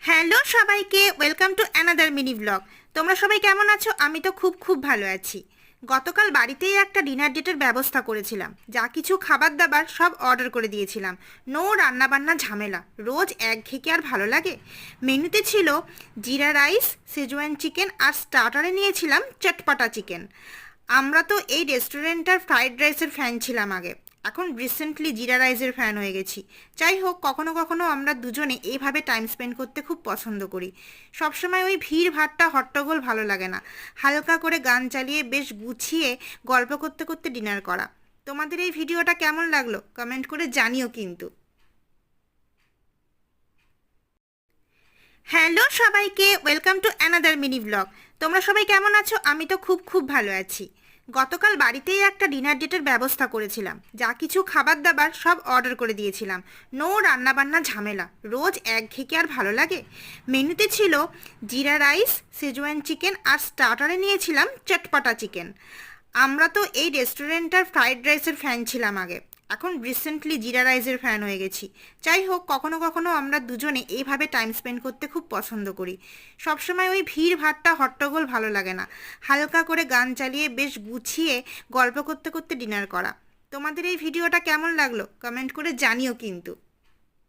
Hello সবাইকে, welcome to another mini blog. তোমরা সবাই কেমন আছো? আমি তো খুব ভালো আছি। গতকাল বাড়িতেই একটা ডিনার ডেটের ব্যবস্থা করেছিলাম। যা কিছু খাবার দাবার সব অর্ডার করে দিয়েছিলাম। নো রান্নাবান্না ঝামেলা, রোজ একঘেঁকে আর ভালো লাগে। মেনুতে ছিল জিরা রাইস, সেজওয়ান চিকেন আর স্টার্টারে নিয়েছিলাম চটপটা চিকেন। আমরা তো এই রেস্টুরেন্টটার ফ্রাইড রাইসের ফ্যান ছিলাম আগে, এখন রিসেন্টলি জিরা রাইসের ফ্যান হয়ে গেছি। যাই হোক, কখনো কখনো আমরা দুজনে এইভাবে টাইম স্পেন্ড করতে খুব পছন্দ করি। সবসময় ওই ভিড় ভাট্টা হট্টগোল ভালো লাগে না। হালকা করে গান চালিয়ে বেশ গুছিয়ে গল্প করতে করতে ডিনার করা। তোমাদের এই ভিডিওটা কেমন লাগলো কমেন্ট করে জানিও কিন্তু। হ্যালো সবাইকে, welcome to another mini blog. তোমরা সবাই কেমন আছো? আমি তো খুব ভালো আছি। গতকাল বাড়িতেই একটা ডিনার ডেটের ব্যবস্থা করেছিলাম। যা কিছু খাবার দাবার সব অর্ডার করে দিয়েছিলাম। নো রান্নাবান্না ঝামেলা, রোজ একঘেঁকে আর ভালো লাগে। মেনুতে ছিল জিরা রাইস, সেজওয়ান চিকেন আর স্টার্টারে নিয়েছিলাম চটপটা চিকেন। আমরা তো এই রেস্টুরেন্টটার ফ্রাইড রাইসের ফ্যান ছিলাম আগে, এখন রিসেন্টলি জিরা রাইসের ফ্যান হয়ে গেছি। যাই হোক, কখনো কখনো আমরা দুজনে এইভাবে টাইম স্পেন্ড করতে খুব পছন্দ করি। সবসময় ওই ভিড় ভাট্টা হট্টগোল ভালো লাগে না। হালকা করে গান চালিয়ে বেশ গুছিয়ে গল্প করতে করতে ডিনার করা। তোমাদের এই ভিডিওটা কেমন লাগলো কমেন্ট করে জানিও কিন্তু।